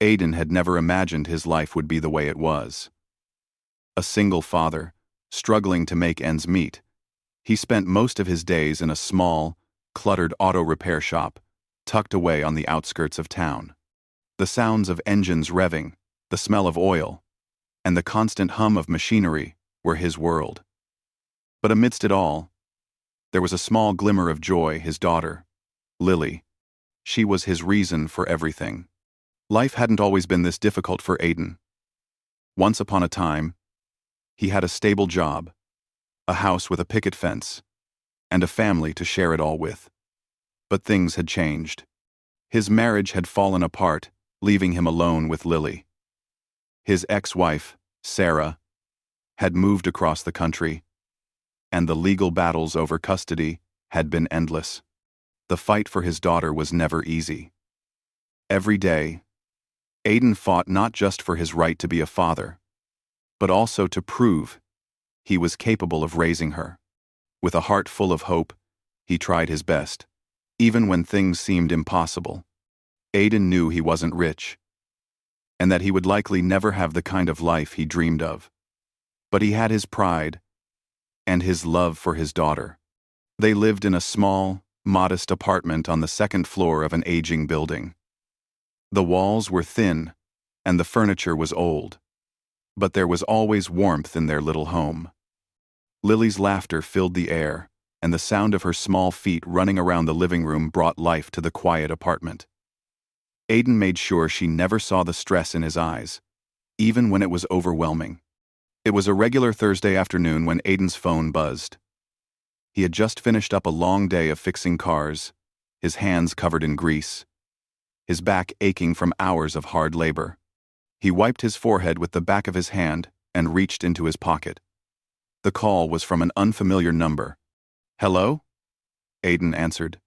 Aidan had never imagined his life would be the way it was. A single father, struggling to make ends meet, he spent most of his days in a small, cluttered auto repair shop, tucked away on the outskirts of town. The sounds of engines revving, the smell of oil, and the constant hum of machinery were his world. But amidst it all, there was a small glimmer of joy. His daughter, Lily. She was his reason for everything. Life hadn't always been this difficult for Aidan. Once upon a time, he had a stable job, a house with a picket fence, and a family to share it all with. But things had changed. His marriage had fallen apart, leaving him alone with Lily. His ex-wife, Sarah, had moved across the country, and the legal battles over custody had been endless. The fight for his daughter was never easy. Every day, Aidan fought not just for his right to be a father, but also to prove he was capable of raising her. With a heart full of hope, he tried his best, even when things seemed impossible. Aidan knew he wasn't rich, and that he would likely never have the kind of life he dreamed of. But he had his pride and his love for his daughter. They lived in a small, modest apartment on the second floor of an aging building. The walls were thin, and the furniture was old, but there was always warmth in their little home. Lily's laughter filled the air, and the sound of her small feet running around the living room brought life to the quiet apartment. Aidan made sure she never saw the stress in his eyes, even when it was overwhelming. It was a regular Thursday afternoon when Aidan's phone buzzed. He had just finished up a long day of fixing cars, his hands covered in grease, his back aching from hours of hard labor. He wiped his forehead with the back of his hand and reached into his pocket. The call was from an unfamiliar number. "Hello?" Aidan answered,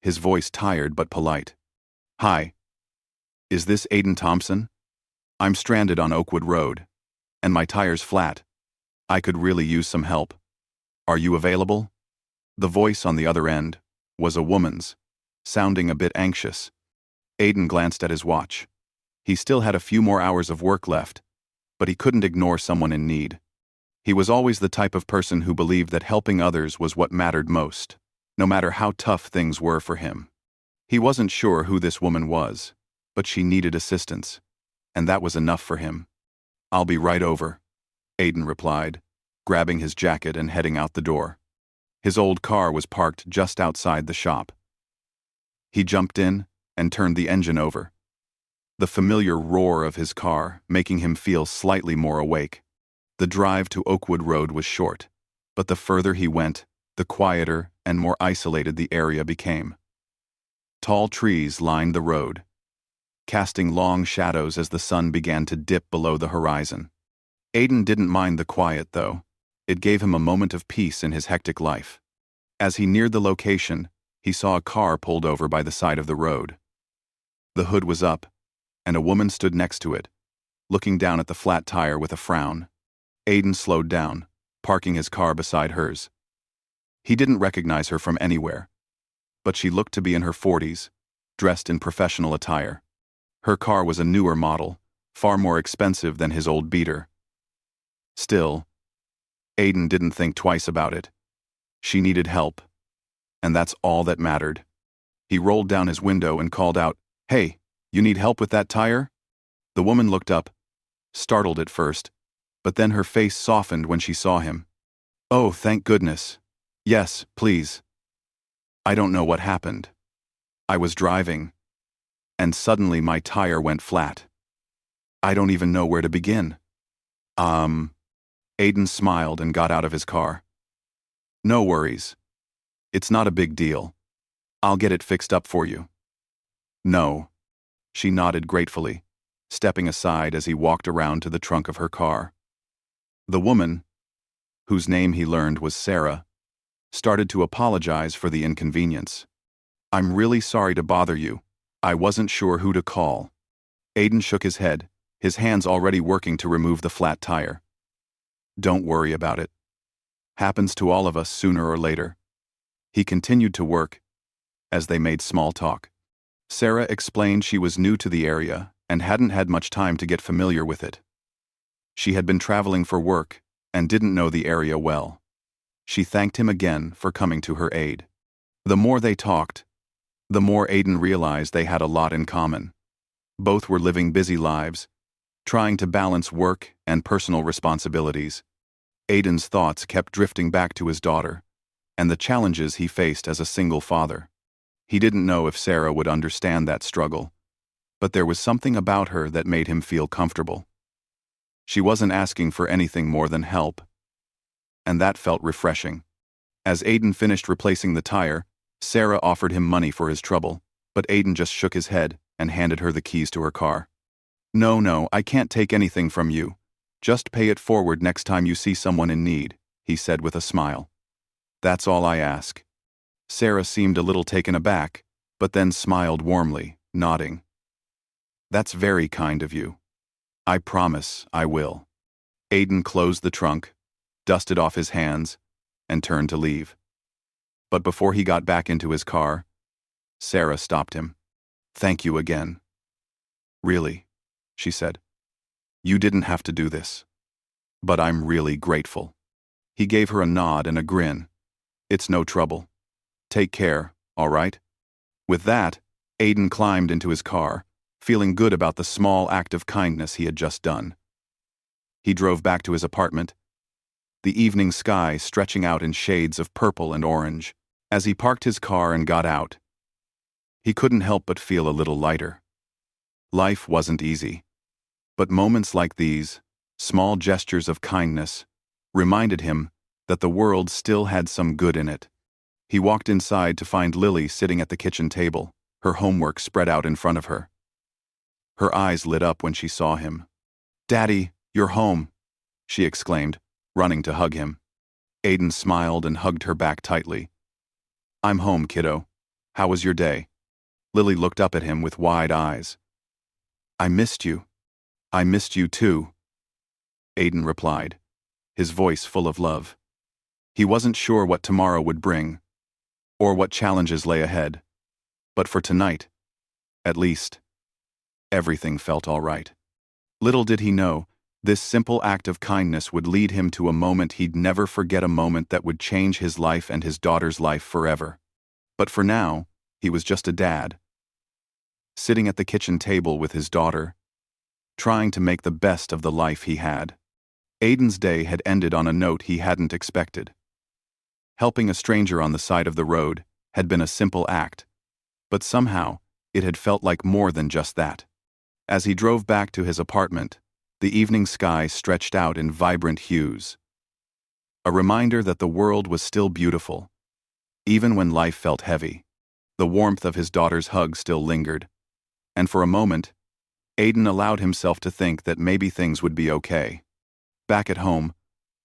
his voice tired but polite. "Hi. Is this Aidan Thompson? I'm stranded on Oakwood Road, and my tire's flat. I could really use some help. Are you available?" The voice on the other end was a woman's, sounding a bit anxious. Aidan glanced at his watch. He still had a few more hours of work left, but he couldn't ignore someone in need. He was always the type of person who believed that helping others was what mattered most, no matter how tough things were for him. He wasn't sure who this woman was, but she needed assistance, and that was enough for him. "I'll be right over," Aidan replied, grabbing his jacket and heading out the door. His old car was parked just outside the shop. He jumped in and turned the engine over, the familiar roar of his car making him feel slightly more awake. The drive to Oakwood Road was short, but the further he went, the quieter and more isolated the area became. Tall trees lined the road, casting long shadows as the sun began to dip below the horizon. Aidan didn't mind the quiet, though. It gave him a moment of peace in his hectic life. As he neared the location, he saw a car pulled over by the side of the road. The hood was up, and a woman stood next to it, looking down at the flat tire with a frown. Aidan slowed down, parking his car beside hers. He didn't recognize her from anywhere, but she looked to be in her 40s, dressed in professional attire. Her car was a newer model, far more expensive than his old beater. Still, Aidan didn't think twice about it. She needed help, and that's all that mattered. He rolled down his window and called out, "Hey, you need help with that tire?" The woman looked up, startled at first, but then her face softened when she saw him. "Oh, thank goodness. Yes, please. I don't know what happened. I was driving, and suddenly my tire went flat. I don't even know where to begin." Aidan smiled and got out of his car. "No worries. It's not a big deal. I'll get it fixed up for you." "No." She nodded gratefully, stepping aside as he walked around to the trunk of her car. The woman, whose name he learned was Sarah, started to apologize for the inconvenience. "I'm really sorry to bother you. I wasn't sure who to call." Aidan shook his head, his hands already working to remove the flat tire. "Don't worry about it. Happens to all of us sooner or later." He continued to work, as they made small talk. Sarah explained she was new to the area and hadn't had much time to get familiar with it. She had been traveling for work and didn't know the area well. She thanked him again for coming to her aid. The more they talked, the more Aiden realized they had a lot in common. Both were living busy lives, trying to balance work and personal responsibilities. Aiden's thoughts kept drifting back to his daughter and the challenges he faced as a single father. He didn't know if Sarah would understand that struggle, but there was something about her that made him feel comfortable. She wasn't asking for anything more than help, and that felt refreshing. As Aiden finished replacing the tire, Sarah offered him money for his trouble, but Aiden just shook his head and handed her the keys to her car. No, I can't take anything from you. Just pay it forward next time you see someone in need," he said with a smile. "That's all I ask." Sarah seemed a little taken aback, but then smiled warmly, nodding. "That's very kind of you. I promise I will." Aiden closed the trunk, dusted off his hands, and turned to leave. But before he got back into his car, Sarah stopped him. "Thank you again." "Really," she said. "You didn't have to do this. But I'm really grateful." He gave her a nod and a grin. "It's no trouble. Take care, all right?" With that, Aiden climbed into his car, feeling good about the small act of kindness he had just done. He drove back to his apartment, the evening sky stretching out in shades of purple and orange. As he parked his car and got out, he couldn't help but feel a little lighter. Life wasn't easy, but moments like these, small gestures of kindness, reminded him that the world still had some good in it. He walked inside to find Lily sitting at the kitchen table, her homework spread out in front of her. Her eyes lit up when she saw him. "Daddy, you're home," she exclaimed, running to hug him. Aiden smiled and hugged her back tightly. "I'm home, kiddo. How was your day?" Lily looked up at him with wide eyes. "I missed you." "I missed you too," Aiden replied, his voice full of love. He wasn't sure what tomorrow would bring, or what challenges lay ahead, but for tonight, at least, everything felt all right. Little did he know, this simple act of kindness would lead him to a moment he'd never forget, a moment that would change his life and his daughter's life forever. But for now, he was just a dad, sitting at the kitchen table with his daughter, trying to make the best of the life he had. Aiden's day had ended on a note he hadn't expected. Helping a stranger on the side of the road had been a simple act, but somehow it had felt like more than just that. As he drove back to his apartment, the evening sky stretched out in vibrant hues, a reminder that the world was still beautiful, even when life felt heavy. The warmth of his daughter's hug still lingered, and for a moment, Aiden allowed himself to think that maybe things would be okay. Back at home,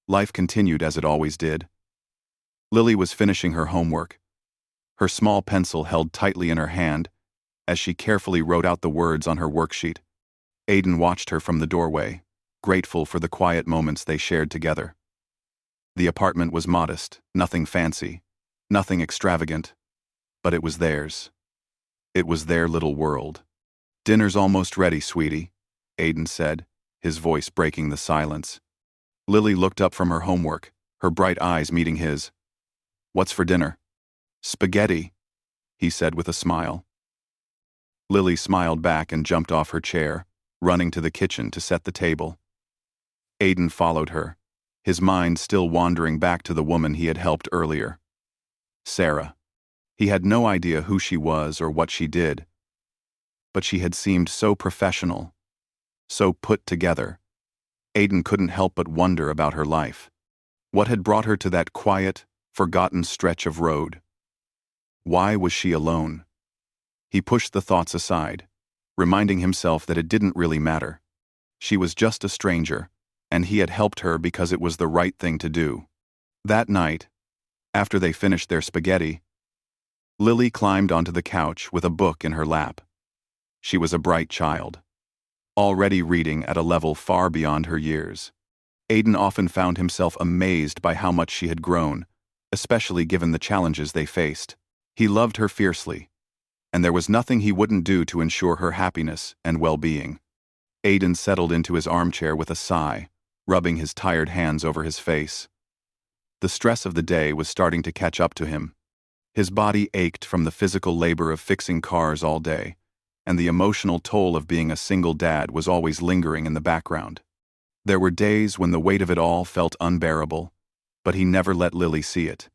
life continued as it always did. Lily was finishing her homework, her small pencil held tightly in her hand as she carefully wrote out the words on her worksheet. Aiden watched her from the doorway, grateful for the quiet moments they shared together. The apartment was modest, nothing fancy, nothing extravagant, but it was theirs. It was their little world. "Dinner's almost ready, sweetie," Aiden said, his voice breaking the silence. Lily looked up from her homework, her bright eyes meeting his. "What's for dinner?" "Spaghetti," he said with a smile. Lily smiled back and jumped off her chair, running to the kitchen to set the table. Aiden followed her, his mind still wandering back to the woman he had helped earlier. Sarah. He had no idea who she was or what she did, but she had seemed so professional, so put together. Aiden couldn't help but wonder about her life. What had brought her to that quiet, forgotten stretch of road? Why was she alone? He pushed the thoughts aside, reminding himself that it didn't really matter. She was just a stranger, and he had helped her because it was the right thing to do. That night, after they finished their spaghetti, Lily climbed onto the couch with a book in her lap. She was a bright child, already reading at a level far beyond her years. Aiden often found himself amazed by how much she had grown, especially given the challenges they faced. He loved her fiercely, and there was nothing he wouldn't do to ensure her happiness and well-being. Aidan settled into his armchair with a sigh, rubbing his tired hands over his face. The stress of the day was starting to catch up to him. His body ached from the physical labor of fixing cars all day, and the emotional toll of being a single dad was always lingering in the background. There were days when the weight of it all felt unbearable, but he never let Lily see it.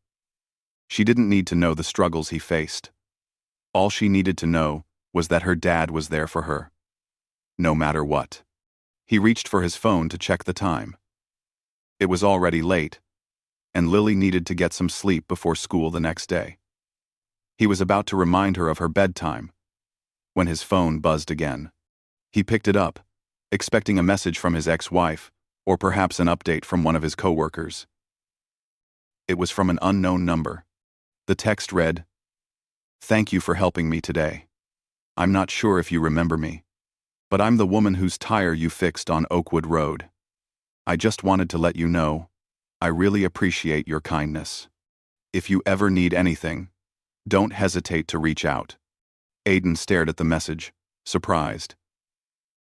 She didn't need to know the struggles he faced. All she needed to know was that her dad was there for her. No matter what. He reached for his phone to check the time. It was already late, and Lily needed to get some sleep before school the next day. He was about to remind her of her bedtime when his phone buzzed again. He picked it up, expecting a message from his ex-wife, or perhaps an update from one of his co-workers. It was from an unknown number. The text read, "Thank you for helping me today. I'm not sure if you remember me, but I'm the woman whose tire you fixed on Oakwood Road. I just wanted to let you know, I really appreciate your kindness. If you ever need anything, don't hesitate to reach out." Aidan stared at the message, surprised.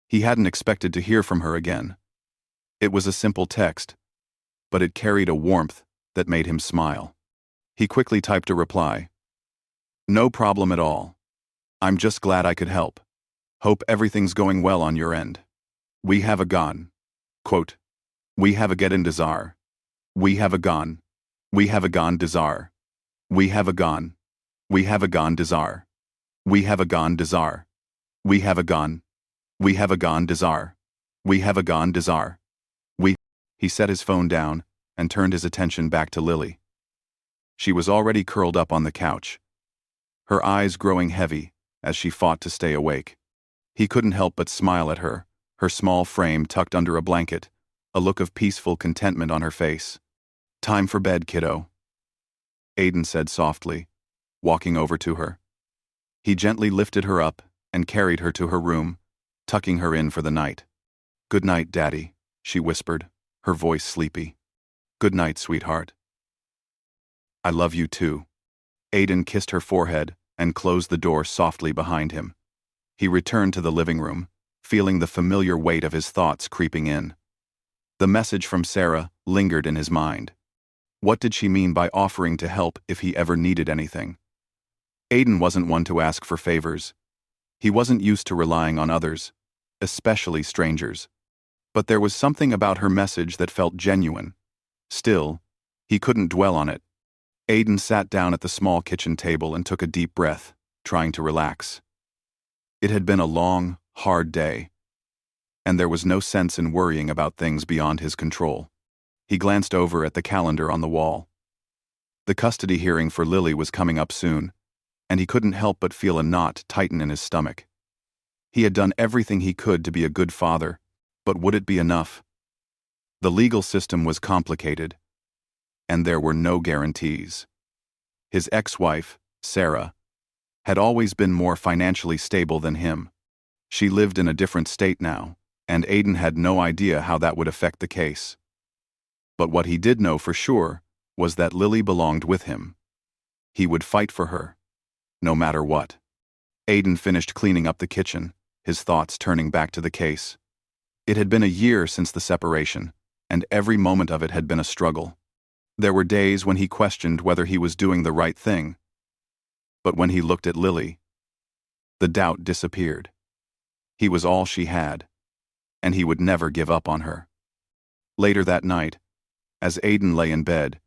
He hadn't expected to hear from her again. It was a simple text, but it carried a warmth that made him smile. He quickly typed a reply. "No problem at all. I'm just glad I could help. Hope everything's going well on your end. We have a gone. Quote, we have a get in desire. We have a gone. We have a gone desire. We have a gone. We have a gone desire. We have a gone desire. We have a gone. We have a gone desire. We have a gone desire. We. He set his phone down and turned his attention back to Lily. She was already curled up on the couch, her eyes growing heavy as she fought to stay awake. He couldn't help but smile at her, her small frame tucked under a blanket, a look of peaceful contentment on her face. "Time for bed, kiddo," Aidan said softly, walking over to her. He gently lifted her up and carried her to her room, tucking her in for the night. "Good night, Daddy," she whispered, her voice sleepy. "Good night, sweetheart." "I love you too." Aidan kissed her forehead and closed the door softly behind him. He returned to the living room, feeling the familiar weight of his thoughts creeping in. The message from Sarah lingered in his mind. What did she mean by offering to help if he ever needed anything? Aidan wasn't one to ask for favors. He wasn't used to relying on others, especially strangers. But there was something about her message that felt genuine. Still, he couldn't dwell on it. Aidan sat down at the small kitchen table and took a deep breath, trying to relax. It had been a long, hard day, and there was no sense in worrying about things beyond his control. He glanced over at the calendar on the wall. The custody hearing for Lily was coming up soon, and he couldn't help but feel a knot tighten in his stomach. He had done everything he could to be a good father, but would it be enough? The legal system was complicated, and there were no guarantees. His ex-wife, Sarah, had always been more financially stable than him. She lived in a different state now, and Aidan had no idea how that would affect the case. But what he did know for sure was that Lily belonged with him. He would fight for her, no matter what. Aidan finished cleaning up the kitchen, his thoughts turning back to the case. It had been a year since the separation, and every moment of it had been a struggle. There were days when he questioned whether he was doing the right thing. But when he looked at Lily, the doubt disappeared. He was all she had, and he would never give up on her. Later that night, as Aidan lay in bed,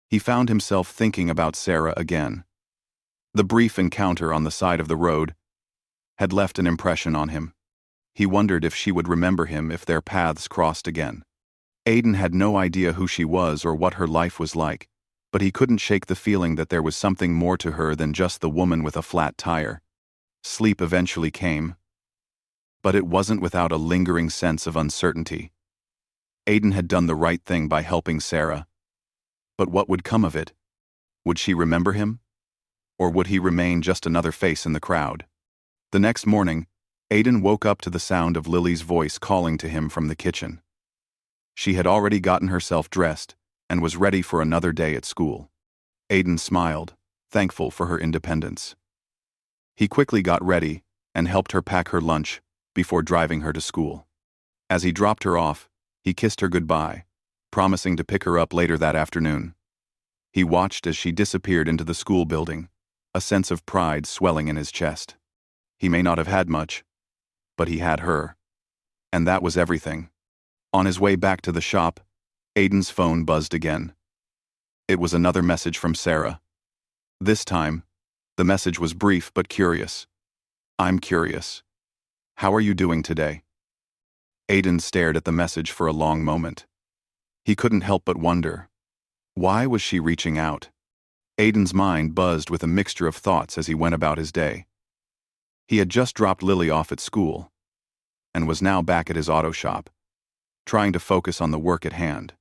he found himself thinking about Sarah again. The brief encounter on the side of the road had left an impression on him. He wondered if she would remember him if their paths crossed again. Aidan had no idea who she was or what her life was like, but he couldn't shake the feeling that there was something more to her than just the woman with a flat tire. Sleep eventually came, but it wasn't without a lingering sense of uncertainty. Aidan had done the right thing by helping Sarah. But what would come of it? Would she remember him? Or would he remain just another face in the crowd? The next morning, Aidan woke up to the sound of Lily's voice calling to him from the kitchen. She had already gotten herself dressed and was ready for another day at school. Aidan smiled, thankful for her independence. He quickly got ready and helped her pack her lunch before driving her to school. As he dropped her off, he kissed her goodbye, promising to pick her up later that afternoon. He watched as she disappeared into the school building, a sense of pride swelling in his chest. He may not have had much, but he had her. And that was everything. On his way back to the shop, Aiden's phone buzzed again. It was another message from Sarah. This time, the message was brief but curious. "I'm curious. How are you doing today?" Aiden stared at the message for a long moment. He couldn't help but wonder. Why was she reaching out? Aiden's mind buzzed with a mixture of thoughts as he went about his day. He had just dropped Lily off at school and was now back at his auto shop, trying to focus on the work at hand.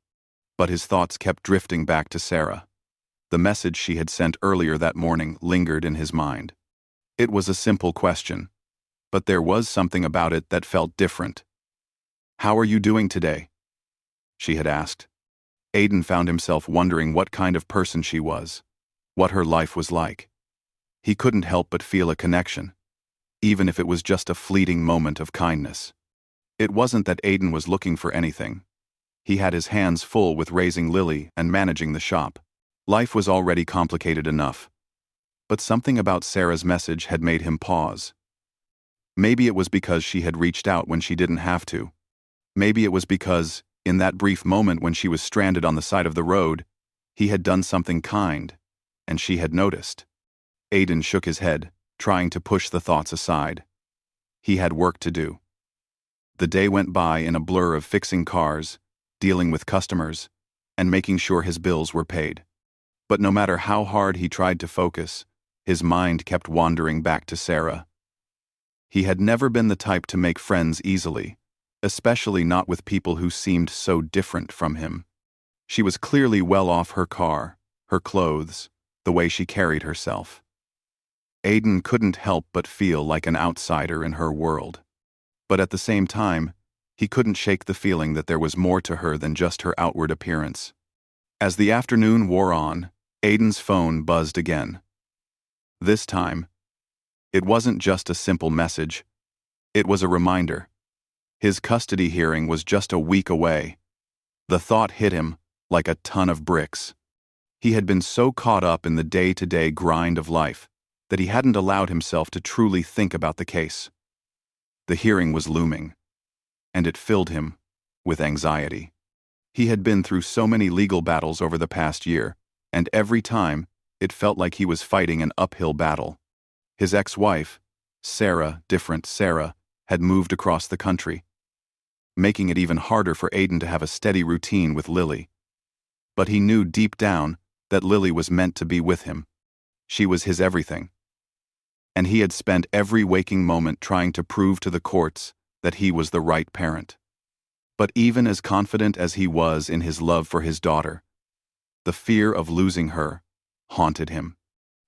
But his thoughts kept drifting back to Sarah. The message she had sent earlier that morning lingered in his mind. It was a simple question, but there was something about it that felt different. "How are you doing today?" she had asked. Aiden found himself wondering what kind of person she was, what her life was like. He couldn't help but feel a connection, even if it was just a fleeting moment of kindness. It wasn't that Aiden was looking for anything. He had his hands full with raising Lily and managing the shop. Life was already complicated enough. But something about Sarah's message had made him pause. Maybe it was because she had reached out when she didn't have to. Maybe it was because, in that brief moment when she was stranded on the side of the road, he had done something kind, and she had noticed. Aiden shook his head, trying to push the thoughts aside. He had work to do. The day went by in a blur of fixing cars, dealing with customers, and making sure his bills were paid. But no matter how hard he tried to focus, his mind kept wandering back to Sarah. He had never been the type to make friends easily, especially not with people who seemed so different from him. She was clearly well off her car, her clothes, the way she carried herself. Aiden couldn't help but feel like an outsider in her world. But at the same time, he couldn't shake the feeling that there was more to her than just her outward appearance. As the afternoon wore on, Aiden's phone buzzed again. This time, it wasn't just a simple message. It was a reminder. His custody hearing was just a week away. The thought hit him like a ton of bricks. He had been so caught up in the day-to-day grind of life that he hadn't allowed himself to truly think about the case. The hearing was looming, and it filled him with anxiety. He had been through so many legal battles over the past year, and every time, it felt like he was fighting an uphill battle. His ex-wife, different Sarah, had moved across the country, making it even harder for Aiden to have a steady routine with Lily. But he knew deep down that Lily was meant to be with him. She was his everything. And he had spent every waking moment trying to prove to the courts that he was the right parent. But even as confident as he was in his love for his daughter, the fear of losing her haunted him.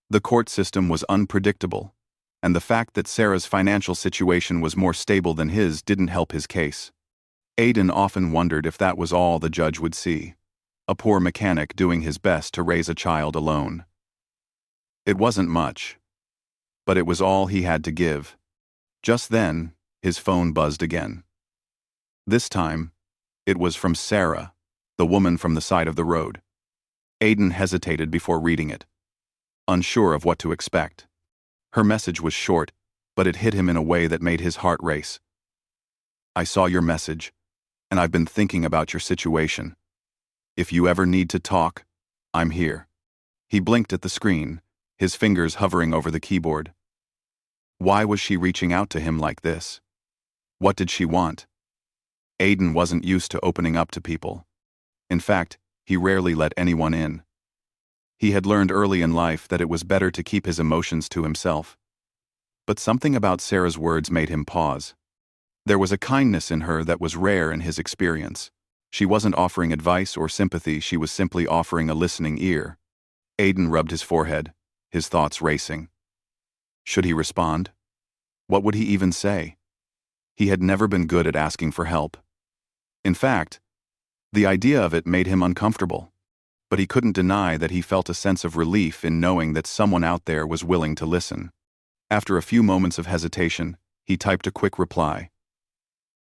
The court system was unpredictable, and the fact that Sarah's financial situation was more stable than his didn't help his case. Aiden often wondered if that was all the judge would see, a poor mechanic doing his best to raise a child alone. It wasn't much, but it was all he had to give. Just then, his phone buzzed again. This time, it was from Sarah, the woman from the side of the road. Aiden hesitated before reading it, unsure of what to expect. Her message was short, but it hit him in a way that made his heart race. "I saw your message, and I've been thinking about your situation. If you ever need to talk, I'm here." He blinked at the screen, his fingers hovering over the keyboard. Why was she reaching out to him like this? What did she want? Aiden wasn't used to opening up to people. In fact, he rarely let anyone in. He had learned early in life that it was better to keep his emotions to himself. But something about Sarah's words made him pause. There was a kindness in her that was rare in his experience. She wasn't offering advice or sympathy, she was simply offering a listening ear. Aiden rubbed his forehead, his thoughts racing. Should he respond? What would he even say? He had never been good at asking for help. In fact, the idea of it made him uncomfortable, but he couldn't deny that he felt a sense of relief in knowing that someone out there was willing to listen. After a few moments of hesitation, he typed a quick reply.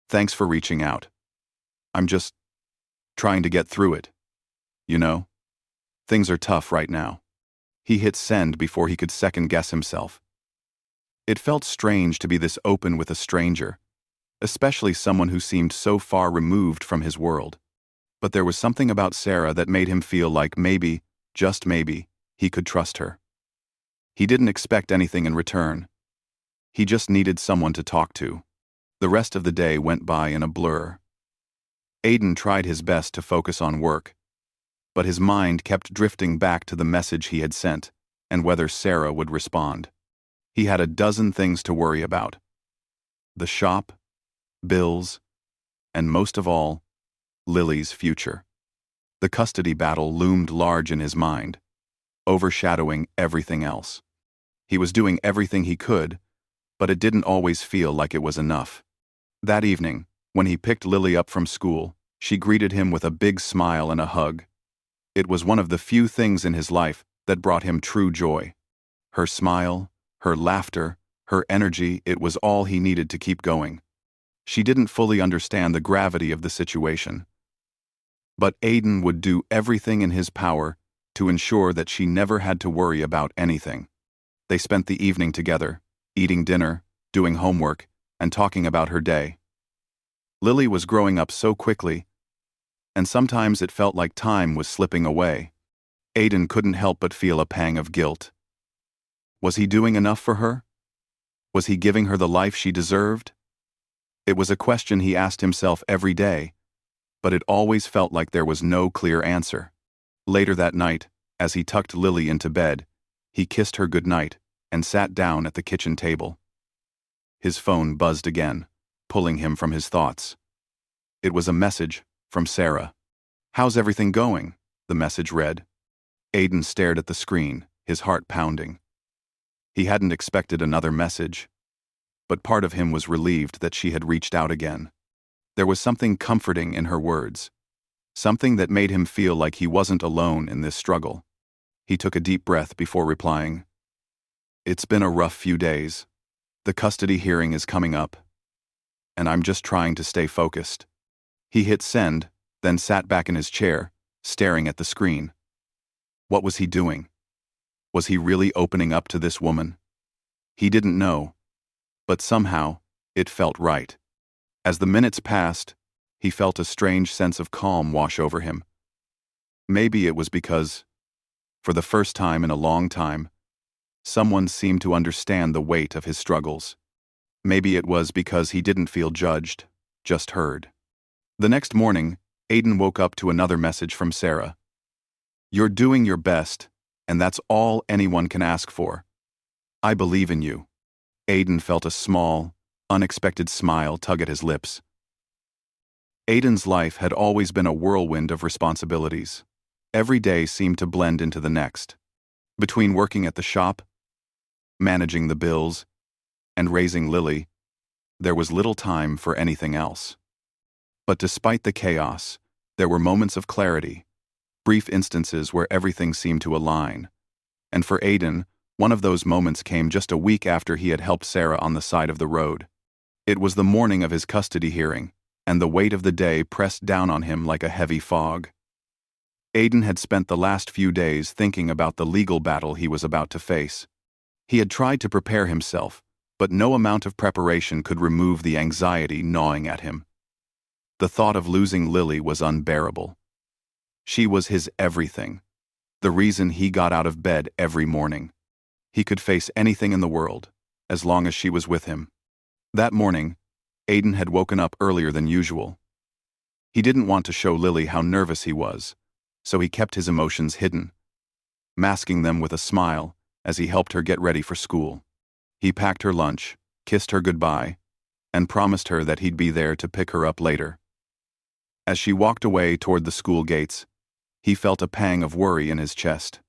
"Thanks for reaching out. I'm just trying to get through it. You know? Things are tough right now." He hit send before he could second-guess himself. It felt strange to be this open with a stranger, especially someone who seemed so far removed from his world. But there was something about Sarah that made him feel like maybe, just maybe, he could trust her. He didn't expect anything in return. He just needed someone to talk to. The rest of the day went by in a blur. Aiden tried his best to focus on work, but his mind kept drifting back to the message he had sent and whether Sarah would respond. He had a dozen things to worry about. The shop, bills, and most of all, Lily's future. The custody battle loomed large in his mind, overshadowing everything else. He was doing everything he could, but it didn't always feel like it was enough. That evening, when he picked Lily up from school, she greeted him with a big smile and a hug. It was one of the few things in his life that brought him true joy. Her smile, her laughter, her energy, it was all he needed to keep going. She didn't fully understand the gravity of the situation, but Aiden would do everything in his power to ensure that she never had to worry about anything. They spent the evening together, eating dinner, doing homework, and talking about her day. Lily was growing up so quickly, and sometimes it felt like time was slipping away. Aiden couldn't help but feel a pang of guilt. Was he doing enough for her? Was he giving her the life she deserved? It was a question he asked himself every day, but it always felt like there was no clear answer. Later that night, as he tucked Lily into bed, he kissed her goodnight and sat down at the kitchen table. His phone buzzed again, pulling him from his thoughts. It was a message from Sarah. "How's everything going?" the message read. Aiden stared at the screen, his heart pounding. He hadn't expected another message, but part of him was relieved that she had reached out again. There was something comforting in her words, something that made him feel like he wasn't alone in this struggle. He took a deep breath before replying. "It's been a rough few days. The custody hearing is coming up, and I'm just trying to stay focused." He hit send, then sat back in his chair, staring at the screen. What was he doing? Was he really opening up to this woman? He didn't know, but somehow, it felt right. As the minutes passed, he felt a strange sense of calm wash over him. Maybe it was because, for the first time in a long time, someone seemed to understand the weight of his struggles. Maybe it was because he didn't feel judged, just heard. The next morning, Aiden woke up to another message from Sarah. "You're doing your best, and that's all anyone can ask for. I believe in you." Aiden felt a small, unexpected smile tug at his lips. Aiden's life had always been a whirlwind of responsibilities. Every day seemed to blend into the next. Between working at the shop, managing the bills, and raising Lily, there was little time for anything else. But despite the chaos, there were moments of clarity, brief instances where everything seemed to align. And for Aiden, one of those moments came just a week after he had helped Sarah on the side of the road. It was the morning of his custody hearing, and the weight of the day pressed down on him like a heavy fog. Aiden had spent the last few days thinking about the legal battle he was about to face. He had tried to prepare himself, but no amount of preparation could remove the anxiety gnawing at him. The thought of losing Lily was unbearable. She was his everything, the reason he got out of bed every morning. He could face anything in the world, as long as she was with him. That morning, Aiden had woken up earlier than usual. He didn't want to show Lily how nervous he was, so he kept his emotions hidden, masking them with a smile as he helped her get ready for school. He packed her lunch, kissed her goodbye, and promised her that he'd be there to pick her up later. As she walked away toward the school gates, he felt a pang of worry in his chest.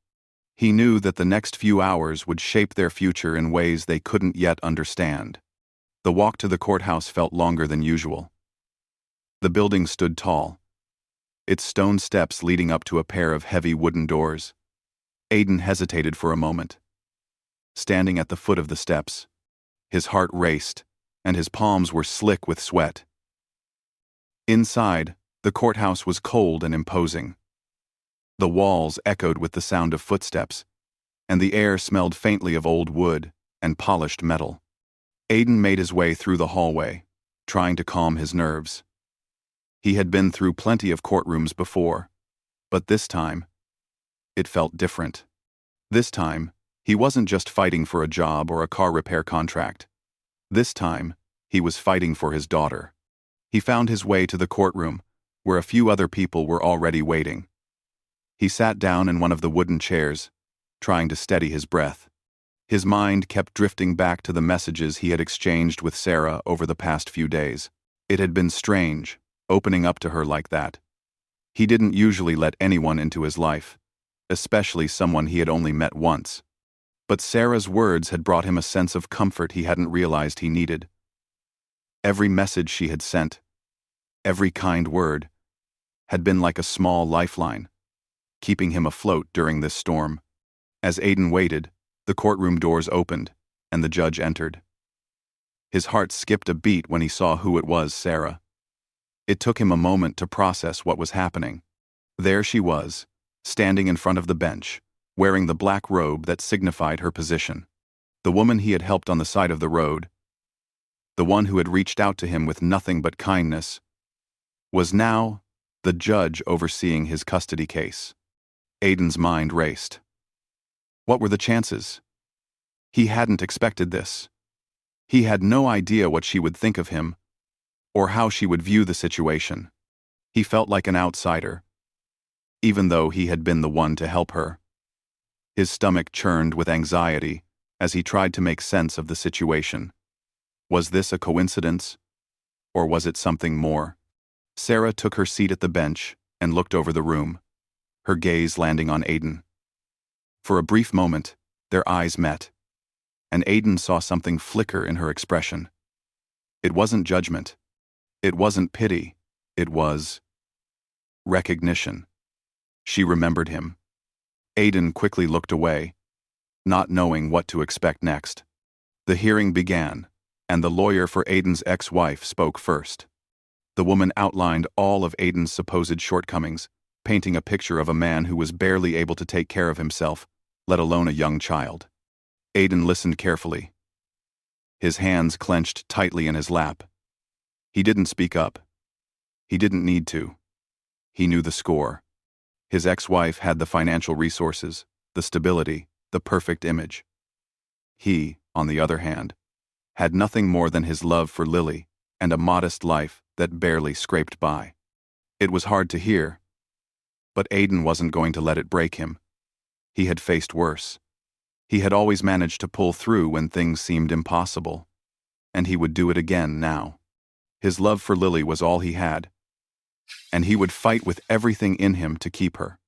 He knew that the next few hours would shape their future in ways they couldn't yet understand. The walk to the courthouse felt longer than usual. The building stood tall, its stone steps leading up to a pair of heavy wooden doors. Aiden hesitated for a moment. Standing at the foot of the steps, His heart raced, and his palms were slick with sweat. Inside, the courthouse was cold and imposing. The walls echoed with the sound of footsteps, and the air smelled faintly of old wood and polished metal. Aiden made his way through the hallway, trying to calm his nerves. He had been through plenty of courtrooms before, but this time, it felt different. This time, he wasn't just fighting for a job or a car repair contract. This time, he was fighting for his daughter. He found his way to the courtroom, where a few other people were already waiting. He sat down in one of the wooden chairs, trying to steady his breath. His mind kept drifting back to the messages he had exchanged with Sarah over the past few days. It had been strange, opening up to her like that. He didn't usually let anyone into his life, especially someone he had only met once. But Sarah's words had brought him a sense of comfort he hadn't realized he needed. Every message she had sent, every kind word, had been like a small lifeline, keeping him afloat during this storm. As Aiden waited, the courtroom doors opened, and the judge entered. His heart skipped a beat when he saw who it was, Sarah. It took him a moment to process what was happening. There she was, standing in front of the bench, wearing the black robe that signified her position. The woman he had helped on the side of the road, the one who had reached out to him with nothing but kindness, was now the judge overseeing his custody case. Aiden's mind raced. What were the chances? He hadn't expected this. He had no idea what she would think of him, or how she would view the situation. He felt like an outsider, even though he had been the one to help her. His stomach churned with anxiety as he tried to make sense of the situation. Was this a coincidence, or was it something more? Sarah took her seat at the bench and looked over the room, her gaze landing on Aiden. For a brief moment, their eyes met, and Aiden saw something flicker in her expression. It wasn't judgment. It wasn't pity. It was recognition. She remembered him. Aiden quickly looked away, not knowing what to expect next. The hearing began, and the lawyer for Aiden's ex-wife spoke first. The woman outlined all of Aiden's supposed shortcomings, painting a picture of a man who was barely able to take care of himself, let alone a young child. Aiden listened carefully. His hands clenched tightly in his lap. He didn't speak up. He didn't need to. He knew the score. His ex-wife had the financial resources, the stability, the perfect image. He, on the other hand, had nothing more than his love for Lily and a modest life that barely scraped by. It was hard to hear, but Aiden wasn't going to let it break him. He had faced worse. He had always managed to pull through when things seemed impossible, and he would do it again now. His love for Lily was all he had, and he would fight with everything in him to keep her.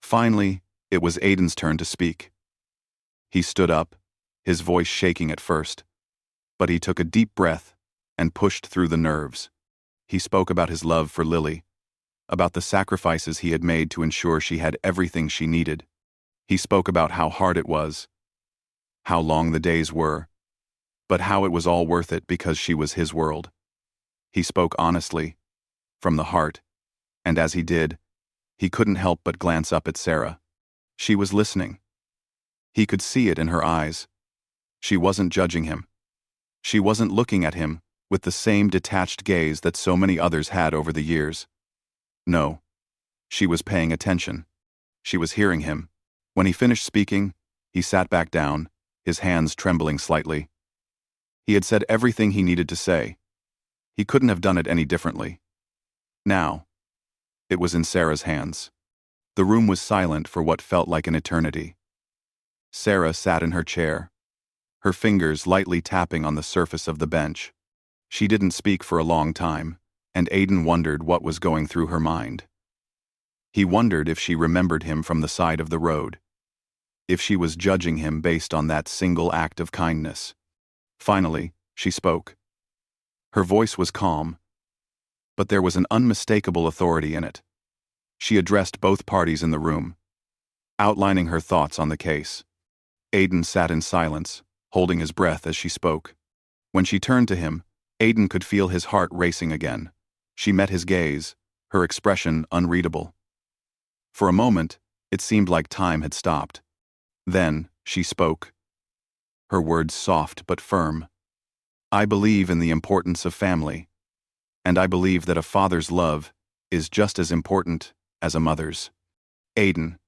Finally, it was Aiden's turn to speak. He stood up, his voice shaking at first, but he took a deep breath and pushed through the nerves. He spoke about his love for Lily, about the sacrifices he had made to ensure she had everything she needed. He spoke about how hard it was, how long the days were, but how it was all worth it because she was his world. He spoke honestly, from the heart, and as he did, he couldn't help but glance up at Sarah. She was listening. He could see it in her eyes. She wasn't judging him. She wasn't looking at him with the same detached gaze that so many others had over the years. No, she was paying attention. She was hearing him. When he finished speaking, he sat back down, his hands trembling slightly. He had said everything he needed to say. He couldn't have done it any differently. Now, it was in Sarah's hands. The room was silent for what felt like an eternity. Sarah sat in her chair, her fingers lightly tapping on the surface of the bench. She didn't speak for a long time, and Aiden wondered what was going through her mind. He wondered if she remembered him from the side of the road, if she was judging him based on that single act of kindness. Finally, she spoke. Her voice was calm, but there was an unmistakable authority in it. She addressed both parties in the room, outlining her thoughts on the case. Aiden sat in silence, holding his breath as she spoke. When she turned to him, Aiden could feel his heart racing again. She met his gaze, her expression unreadable. For a moment, it seemed like time had stopped. Then, she spoke. Her words soft but firm. "I believe in the importance of family, and I believe that a father's love is just as important as a mother's. Aiden,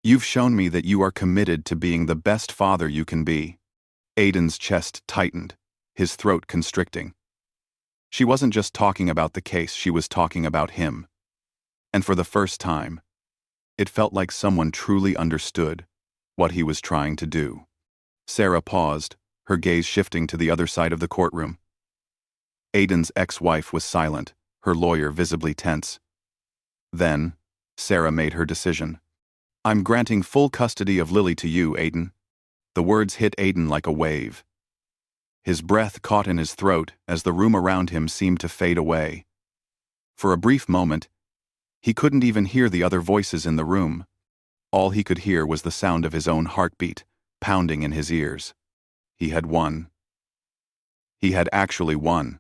you've shown me that you are committed to being the best father you can be." Aiden's chest tightened, his throat constricting. She wasn't just talking about the case, she was talking about him. And for the first time, it felt like someone truly understood what he was trying to do. Sarah paused, her gaze shifting to the other side of the courtroom. Aiden's ex-wife was silent, her lawyer visibly tense. Then, Sarah made her decision. "I'm granting full custody of Lily to you, Aiden." The words hit Aiden like a wave. His breath caught in his throat as the room around him seemed to fade away. For a brief moment, he couldn't even hear the other voices in the room. All he could hear was the sound of his own heartbeat, pounding in his ears. He had won. He had actually won.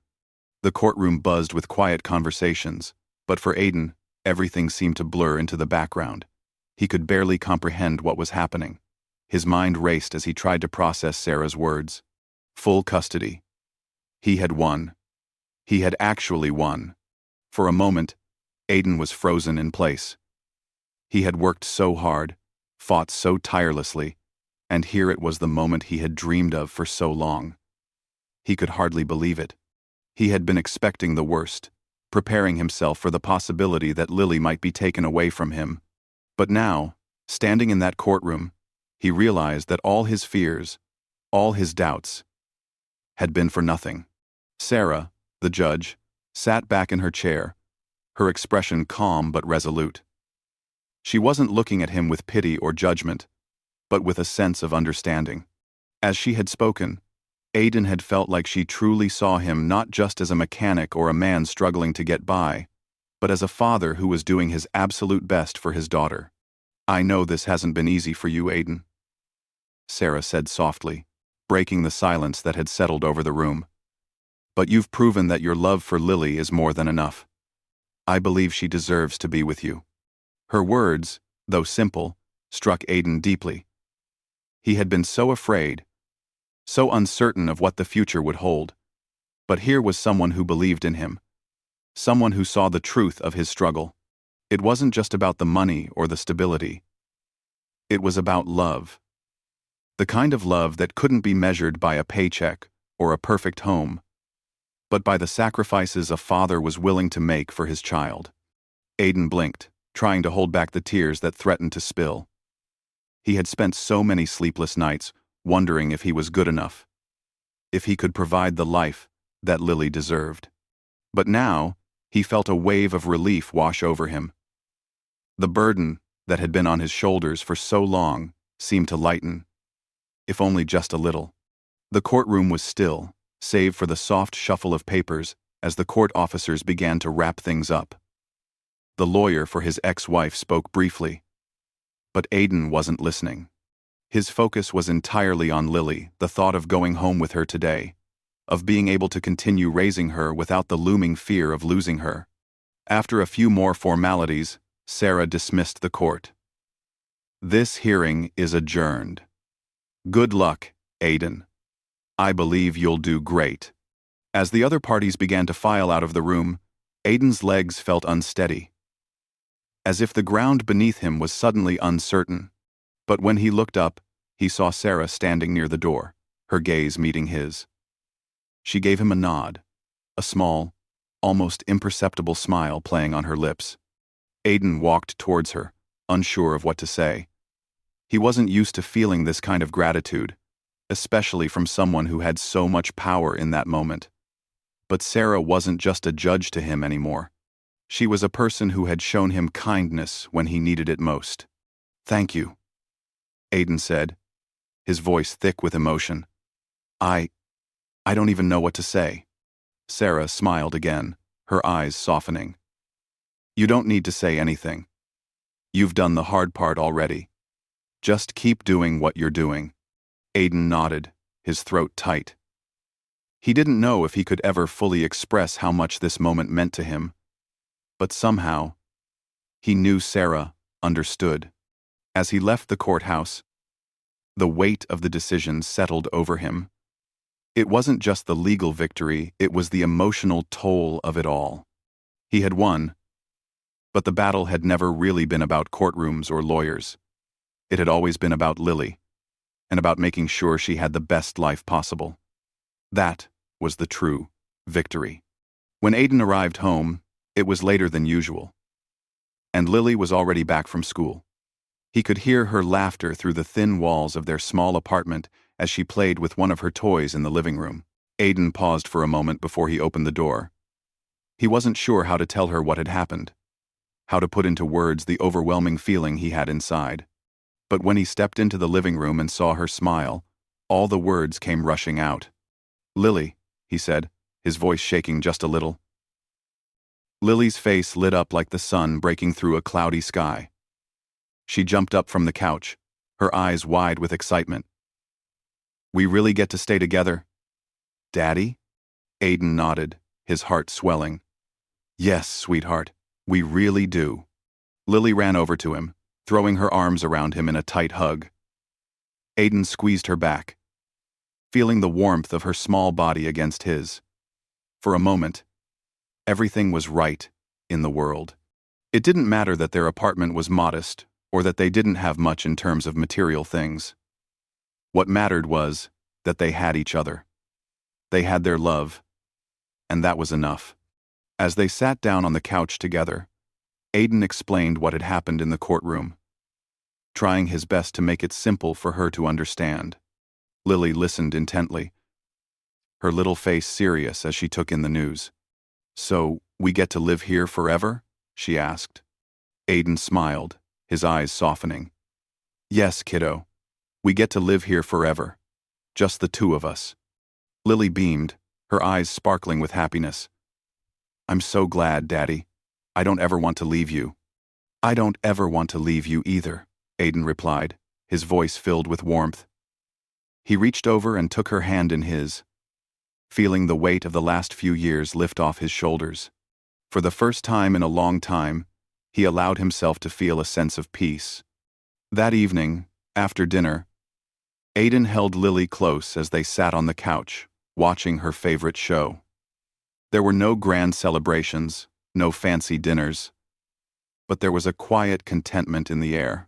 The courtroom buzzed with quiet conversations, but for Aiden, everything seemed to blur into the background. He could barely comprehend what was happening. His mind raced as he tried to process Sarah's words. Full custody. He had won. He had actually won. For a moment, Aiden was frozen in place. He had worked so hard, fought so tirelessly, and here it was the moment he had dreamed of for so long. He could hardly believe it. He had been expecting the worst, preparing himself for the possibility that Lily might be taken away from him. But now, standing in that courtroom, he realized that all his fears, all his doubts, had been for nothing. Sarah, the judge, sat back in her chair, her expression calm but resolute. She wasn't looking at him with pity or judgment, but with a sense of understanding. As she had spoken, Aiden had felt like she truly saw him not just as a mechanic or a man struggling to get by, but as a father who was doing his absolute best for his daughter. "I know this hasn't been easy for you, Aiden," Sarah said softly, breaking the silence that had settled over the room. "But you've proven that your love for Lily is more than enough. I believe she deserves to be with you." Her words, though simple, struck Aiden deeply. He had been so afraid, so uncertain of what the future would hold. But here was someone who believed in him, someone who saw the truth of his struggle. It wasn't just about the money or the stability. It was about love. The kind of love that couldn't be measured by a paycheck or a perfect home, but by the sacrifices a father was willing to make for his child. Aiden blinked, trying to hold back the tears that threatened to spill. He had spent so many sleepless nights wondering if he was good enough, if he could provide the life that Lily deserved. But now, he felt a wave of relief wash over him. The burden that had been on his shoulders for so long seemed to lighten, if only just a little. The courtroom was still, save for the soft shuffle of papers as the court officers began to wrap things up. The lawyer for his ex-wife spoke briefly, but Aiden wasn't listening. His focus was entirely on Lily, the thought of going home with her today, of being able to continue raising her without the looming fear of losing her. After a few more formalities, Sarah dismissed the court. "This hearing is adjourned. Good luck, Aiden. I believe you'll do great." As the other parties began to file out of the room, Aiden's legs felt unsteady, as if the ground beneath him was suddenly uncertain. But when he looked up, he saw Sarah standing near the door, her gaze meeting his. She gave him a nod, a small, almost imperceptible smile playing on her lips. Aiden walked towards her, unsure of what to say. He wasn't used to feeling this kind of gratitude, especially from someone who had so much power in that moment. But Sarah wasn't just a judge to him anymore. She was a person who had shown him kindness when he needed it most. "Thank you," Aiden said, his voice thick with emotion. I don't even know what to say." Sarah smiled again, her eyes softening. "You don't need to say anything. You've done the hard part already. Just keep doing what you're doing." Aiden nodded, his throat tight. He didn't know if he could ever fully express how much this moment meant to him, but somehow, he knew Sarah understood. As he left the courthouse, the weight of the decision settled over him. It wasn't just the legal victory, it was the emotional toll of it all. He had won, but the battle had never really been about courtrooms or lawyers. It had always been about Lily, and about making sure she had the best life possible. That was the true victory. When Aiden arrived home, it was later than usual, and Lily was already back from school. He could hear her laughter through the thin walls of their small apartment as she played with one of her toys in the living room. Aiden paused for a moment before he opened the door. He wasn't sure how to tell her what had happened, how to put into words the overwhelming feeling he had inside. But when he stepped into the living room and saw her smile, all the words came rushing out. "Lily," he said, his voice shaking just a little. Lily's face lit up like the sun breaking through a cloudy sky. She jumped up from the couch, her eyes wide with excitement. "We really get to stay together?" "Daddy?" Aiden nodded, his heart swelling. "Yes, sweetheart, we really do." Lily ran over to him, throwing her arms around him in a tight hug. Aiden squeezed her back, feeling the warmth of her small body against his. For a moment, everything was right in the world. It didn't matter that their apartment was modest, or that they didn't have much in terms of material things. What mattered was that they had each other. They had their love, and that was enough. As they sat down on the couch together, Aiden explained what had happened in the courtroom, trying his best to make it simple for her to understand. Lily listened intently, her little face serious as she took in the news. "So, we get to live here forever?" she asked. Aiden smiled, his eyes softening. "Yes, kiddo. We get to live here forever. Just the two of us." Lily beamed, her eyes sparkling with happiness. "I'm so glad, Daddy. I don't ever want to leave you." "I don't ever want to leave you either," Aiden replied, his voice filled with warmth. He reached over and took her hand in his, feeling the weight of the last few years lift off his shoulders. For the first time in a long time, he allowed himself to feel a sense of peace. That evening, after dinner, Aiden held Lily close as they sat on the couch, watching her favorite show. There were no grand celebrations, no fancy dinners, but there was a quiet contentment in the air.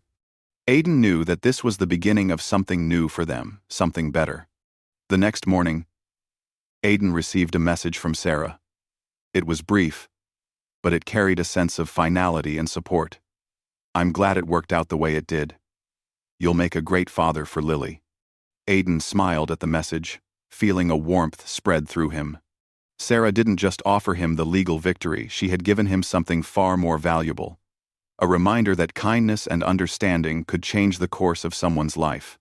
Aiden knew that this was the beginning of something new for them, something better. The next morning, Aiden received a message from Sarah. It was brief, but it carried a sense of finality and support. "I'm glad it worked out the way it did. You'll make a great father for Lily." Aiden smiled at the message, feeling a warmth spread through him. Sarah didn't just offer him the legal victory, she had given him something far more valuable. A reminder that kindness and understanding could change the course of someone's life.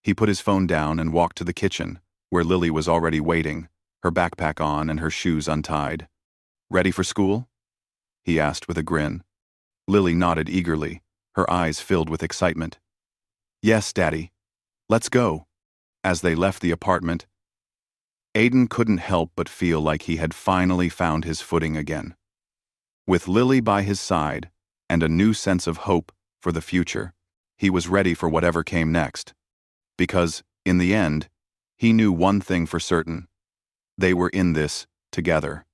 He put his phone down and walked to the kitchen, where Lily was already waiting, her backpack on and her shoes untied. "Ready for school?" he asked with a grin. Lily nodded eagerly, her eyes filled with excitement. "Yes, Daddy. Let's go." As they left the apartment, Aiden couldn't help but feel like he had finally found his footing again. With Lily by his side, and a new sense of hope for the future, he was ready for whatever came next. Because, in the end, he knew one thing for certain: they were in this together.